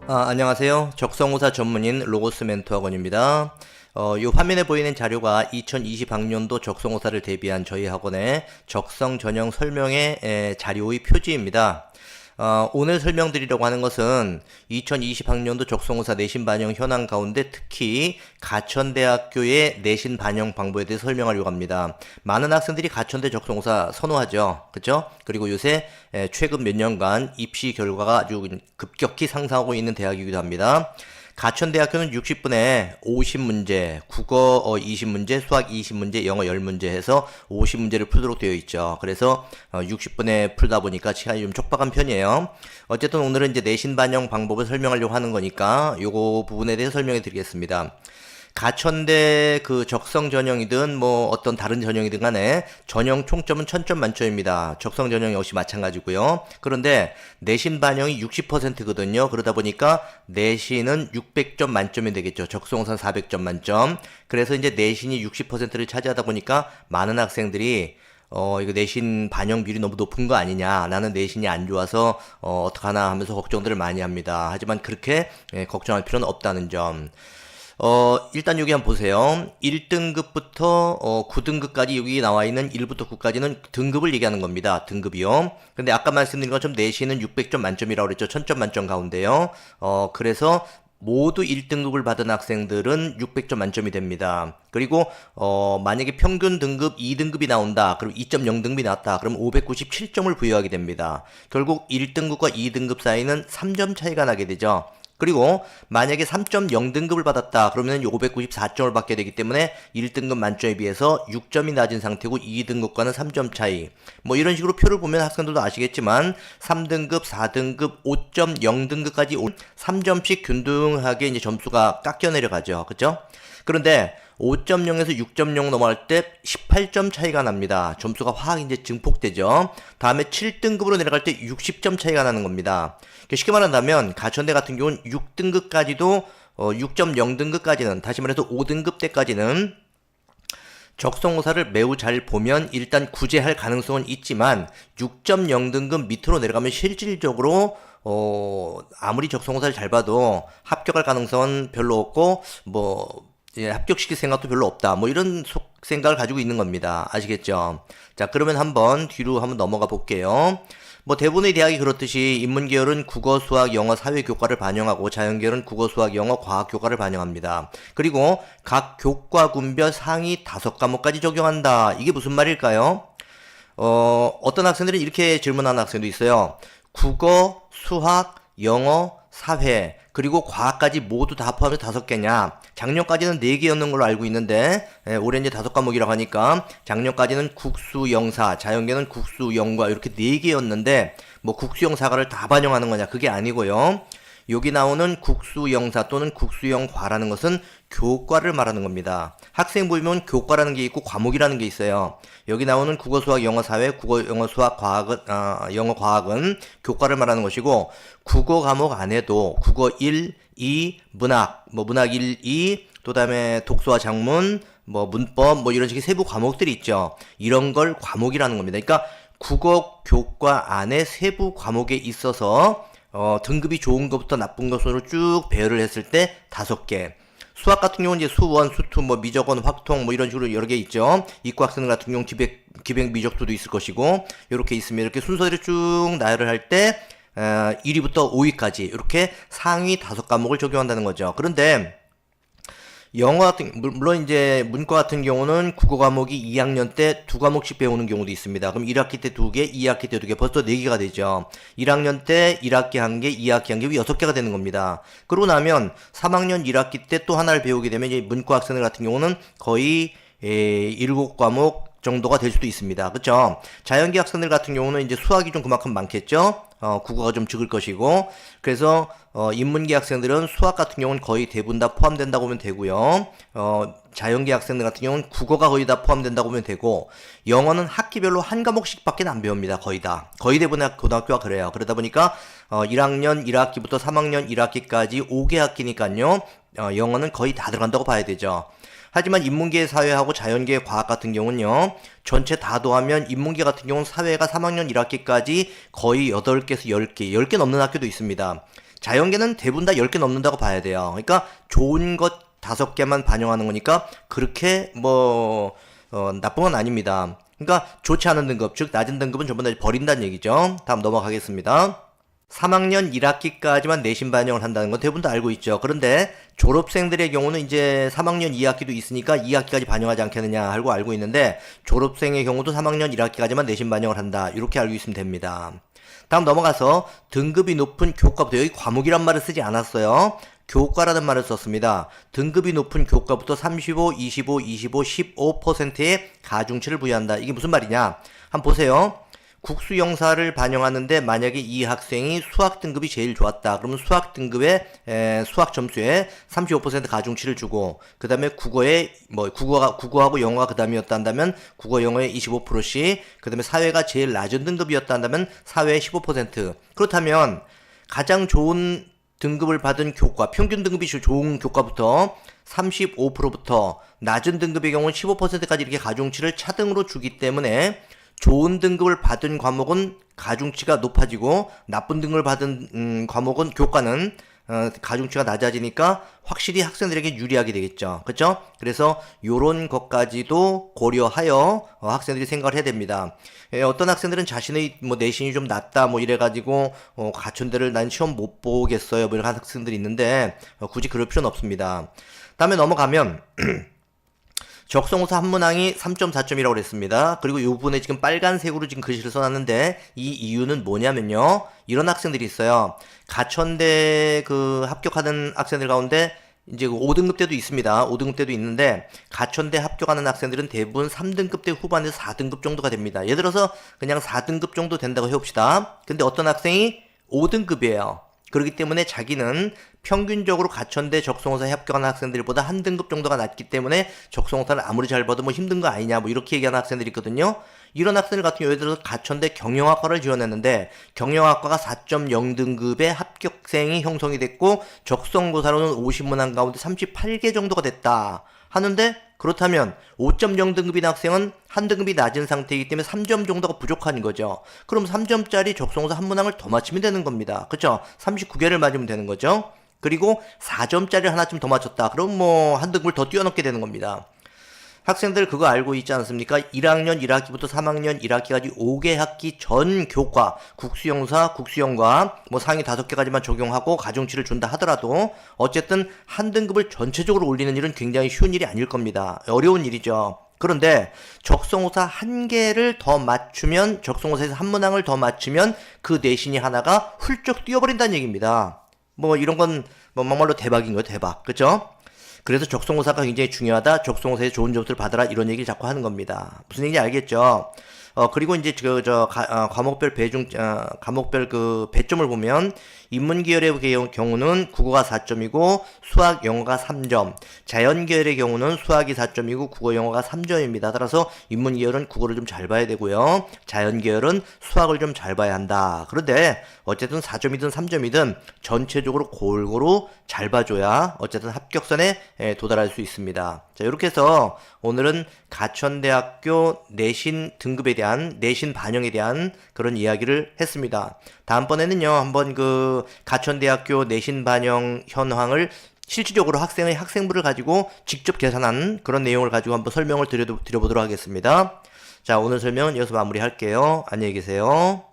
안녕하세요. 적성호사 전문인 로고스 멘토학원입니다. 요 화면에 보이는 자료가 2020학년도 적성호사를 대비한 저희 학원의 적성 전형 설명의 자료의 표지입니다. 오늘 설명드리려고 하는 것은 2020학년도 적성호사 내신 반영 현황 가운데 특히 가천대학교의 내신 반영 방법에 대해서 설명하려고 합니다. 많은 학생들이 가천대 적성호사 선호하죠. 그죠? 그리고 요새 최근 몇 년간 입시 결과가 아주 급격히 상승하고 있는 대학이기도 합니다. 가천대학교는 60분에 50문제, 국어 20문제, 수학 20문제, 영어 10문제 해서 50문제를 풀도록 되어 있죠. 그래서 60분에 풀다 보니까 시간이 좀 촉박한 편이에요. 어쨌든 오늘은 이제 내신 반영 방법을 설명하려고 하는 거니까 요거 부분에 대해서 설명해 드리겠습니다. 가천대 그 적성 전형이든 뭐 어떤 다른 전형이든 간에 전형 총점은 1000점 만점입니다. 적성 전형 역시 마찬가지고요. 그런데 내신 반영이 60%거든요. 그러다 보니까 내신은 600점 만점이 되겠죠. 적성호사 400점 만점. 그래서 이제 내신이 60%를 차지하다 보니까 많은 학생들이 이거 내신 반영 비율이 너무 높은 거 아니냐. 나는 내신이 안 좋아서, 어떡하나 하면서 걱정들을 많이 합니다. 하지만 그렇게 걱정할 필요는 없다는 점. 일단 여기 한번 보세요. 1등급부터 9등급까지 여기 나와 있는 1부터 9까지는 등급을 얘기하는 겁니다. 등급이요. 근데 아까 말씀드린 것처럼 내신은 600점 만점이라고 그랬죠. 1000점 만점 가운데요. 그래서 모두 1등급을 받은 학생들은 600점 만점이 됩니다. 그리고 만약에 평균 등급 2등급이 나온다. 그럼 2.0등급이 나왔다. 그럼 597점을 부여하게 됩니다. 결국 1등급과 2등급 사이는 3점 차이가 나게 되죠. 그리고 만약에 3.0등급을 받았다. 그러면 594점을 받게 되기 때문에 1등급 만점에 비해서 6점이 낮은 상태고 2등급과는 3점 차이. 뭐 이런 식으로 표를 보면 학생들도 아시겠지만 3등급, 4등급, 5.0등급까지 3점씩 균등하게 이제 점수가 깎여 내려가죠. 그죠? 그런데 5.0에서 6.0 넘어갈 때 18점 차이가 납니다. 점수가 확 이제 증폭되죠. 다음에 7등급으로 내려갈 때 60점 차이가 나는 겁니다. 쉽게 말한다면 가천대 같은 경우는 6등급까지도 6.0등급까지는 다시 말해서 5등급 때까지는 적성호사를 매우 잘 보면 일단 구제할 가능성은 있지만 6.0등급 밑으로 내려가면 실질적으로 아무리 적성호사를 잘 봐도 합격할 가능성은 별로 없고 합격시킬 생각도 별로 없다. 뭐 이런 생각을 가지고 있는 겁니다. 아시겠죠? 자, 그러면 뒤로 한번 넘어가 볼게요. 뭐 대부분의 대학이 그렇듯이 인문계열은 국어, 수학, 영어, 사회 교과를 반영하고 자연계열은 국어, 수학, 영어, 과학 교과를 반영합니다. 그리고 각 교과군별 상위 5과목까지 적용한다. 이게 무슨 말일까요? 어떤 학생들은 이렇게 질문하는 학생도 있어요. 국어, 수학, 영어, 사회, 그리고 과학까지 모두 다 포함해서 5개냐? 작년까지는 4개였는 걸로 알고 있는데, 올해 이제 5과목이라고 하니까, 작년까지는 국수영사, 자연계는 국수영과 이렇게 4개였는데, 뭐 국수영사과를 다 반영하는 거냐? 그게 아니고요. 여기 나오는 국수영사 또는 국수영과라는 것은 교과를 말하는 겁니다. 학생 보면 교과라는 게 있고 과목이라는 게 있어요. 여기 나오는 국어, 수학, 영어, 사회, 국어, 영어, 수학, 과학은, 영어, 과학은 교과를 말하는 것이고, 국어 과목 안에도 국어 1, 2, 문학, 문학 1, 2, 또 다음에 독서와 작문, 문법, 이런 식의 세부 과목들이 있죠. 이런 걸 과목이라는 겁니다. 그러니까 국어 교과 안에 세부 과목에 있어서 등급이 좋은 것부터 나쁜 것으로 쭉 배열을 했을 때 5개. 수학 같은 경우는 이제 수원, 수투, 미적원, 확통, 이런 식으로 여러 개 있죠. 이과 학생들 같은 경우는 기백 미적도도 있을 것이고, 이렇게 있으면 이렇게 순서대로 쭉 나열을 할 때, 1위부터 5위까지 이렇게 상위 5과목을 적용한다는 거죠. 그런데, 물론 이제 문과 같은 경우는 국어 과목이 2학년 때 2과목씩 배우는 경우도 있습니다. 그럼 1학기 때 2개, 2학기 때 2개, 벌써 4개가 되죠. 1학년 때 1학기 1개, 2학기 1개, 6개가 되는 겁니다. 그러고 나면 3학년 1학기 때 또 하나를 배우게 되면 이제 문과 학생들 같은 경우는 거의 7과목 정도가 될 수도 있습니다. 그쵸? 자연계 학생들 같은 경우는 이제 수학이 좀 그만큼 많겠죠? 국어가 좀 적을 것이고, 그래서, 인문계 학생들은 수학 같은 경우는 거의 대부분 다 포함된다고 보면 되고요. 자연계 학생들 같은 경우는 국어가 거의 다 포함된다고 보면 되고, 영어는 학기별로 한 과목씩 밖에 안 배웁니다. 거의 다. 거의 대부분 고등학교가 그래요. 그러다 보니까, 1학년 1학기부터 3학년 1학기까지 5개 학기니까요. 영어는 거의 다 들어간다고 봐야 되죠. 하지만 인문계 사회하고 자연계 과학 같은 경우는요. 전체 다 더하면 인문계 같은 경우는 사회가 3학년 1학기까지 거의 8개에서 10개, 10개 넘는 학교도 있습니다. 자연계는 대부분 다 10개 넘는다고 봐야 돼요. 그러니까 좋은 것 5개만 반영하는 거니까 그렇게 나쁜 건 아닙니다. 그러니까 좋지 않은 등급, 즉 낮은 등급은 전부 다 버린다는 얘기죠. 다음 넘어가겠습니다. 3학년 1학기까지만 내신 반영을 한다는 건 대부분 다 알고 있죠. 그런데 졸업생들의 경우는 이제 3학년 2학기도 있으니까 2학기까지 반영하지 않겠느냐 하고 알고 있는데, 졸업생의 경우도 3학년 1학기까지만 내신 반영을 한다, 이렇게 알고 있으면 됩니다. 다음 넘어가서 등급이 높은 교과부터, 여기 과목이란 말을 쓰지 않았어요. 교과라는 말을 썼습니다. 등급이 높은 교과부터 35, 25, 25, 15%의 가중치를 부여한다. 이게 무슨 말이냐? 한번 보세요. 국수영사를 반영하는데 만약에 이 학생이 수학 등급이 제일 좋았다. 그러면 수학 등급의 수학 점수에 35% 가중치를 주고, 그 다음에 국어에 국어하고 영어가 그 다음이었다 한다면 국어 영어에 25%씩, 그 다음에 사회가 제일 낮은 등급이었다 한다면 사회에 15%. 그렇다면 가장 좋은 등급을 받은 교과, 평균 등급이 좋은 교과부터 35%부터 낮은 등급의 경우는 15%까지 이렇게 가중치를 차등으로 주기 때문에 좋은 등급을 받은 과목은 가중치가 높아지고, 나쁜 등급을 받은 과목은, 교과는 가중치가 낮아지니까 확실히 학생들에게 유리하게 되겠죠. 그렇죠? 그래서 요런 것까지도 고려하여 학생들이 생각을 해야 됩니다. 어떤 학생들은 자신의 내신이 좀 낮다 이래가지고 가천대를 난 시험 못 보겠어요 이런 학생들이 있는데, 굳이 그럴 필요는 없습니다. 다음에 넘어가면 적성호사 한문항이 3.4점이라고 그랬습니다. 그리고 이 부분에 지금 빨간색으로 지금 글씨를 써놨는데, 이 이유는 뭐냐면요, 이런 학생들이 있어요. 가천대 합격하는 학생들 가운데 이제 5등급 때도 있습니다. 5등급 때도 있는데, 가천대 합격하는 학생들은 대부분 3등급 때 후반에서 4등급 정도가 됩니다. 예를 들어서 그냥 4등급 정도 된다고 해봅시다. 근데 어떤 학생이 5등급이에요. 그렇기 때문에 자기는 평균적으로 가천대 적성호사에 합격하는 학생들보다 한 등급 정도가 낮기 때문에 적성호사를 아무리 잘 봐도 힘든 거 아니냐 이렇게 얘기하는 학생들이 있거든요. 이런 학생들 같은 경우에, 예를 들어서 가천대 경영학과를 지원했는데 경영학과가 4.0등급의 합격생이 형성이 됐고 적성고사로는 50문항 가운데 38개 정도가 됐다 하는데, 그렇다면 5.0등급인 학생은 한 등급이 낮은 상태이기 때문에 3점 정도가 부족한 거죠. 그럼 3점짜리 적성호사 한 문항을 더 맞추면 되는 겁니다. 그쵸? 39개를 맞으면 되는 거죠. 그리고 4점짜리 하나쯤 더 맞췄다. 그럼 한 등급을 더 뛰어넘게 되는 겁니다. 학생들 그거 알고 있지 않습니까? 1학년 1학기부터 3학년 1학기까지 5개 학기 전 교과, 국수영사, 국수영과 상위 5개까지만 적용하고 가중치를 준다 하더라도 어쨌든 한 등급을 전체적으로 올리는 일은 굉장히 쉬운 일이 아닐 겁니다. 어려운 일이죠. 그런데 적성호사 한 개를 더 맞추면, 적성호사에서 한 문항을 더 맞추면 그 내신이 하나가 훌쩍 뛰어버린다는 얘기입니다. 이런 건 막말로 대박인 거예요. 대박. 그쵸? 그래서 적성호사가 굉장히 중요하다, 적성호사에 좋은 점수를 받아라, 이런 얘기를 자꾸 하는 겁니다. 무슨 얘기인지 알겠죠? 그리고 이제 과목별 과목별 배점을 보면, 인문계열의 경우는 국어가 4점이고 수학, 영어가 3점, 자연계열의 경우는 수학이 4점이고 국어, 영어가 3점입니다. 따라서 인문계열은 국어를 좀 잘 봐야 되고요, 자연계열은 수학을 좀 잘 봐야 한다. 그런데 어쨌든 4점이든 3점이든 전체적으로 골고루 잘 봐줘야 어쨌든 합격선에 도달할 수 있습니다. 자, 이렇게 해서 오늘은 가천대학교 내신 등급에 대한, 내신 반영에 대한 그런 이야기를 했습니다. 다음번에는요, 한번 가천대학교 내신 반영 현황을 실질적으로 학생의 학생부를 가지고 직접 계산한 그런 내용을 가지고 한번 설명을 드려보도록 하겠습니다. 자, 오늘 설명은 여기서 마무리할게요. 안녕히 계세요.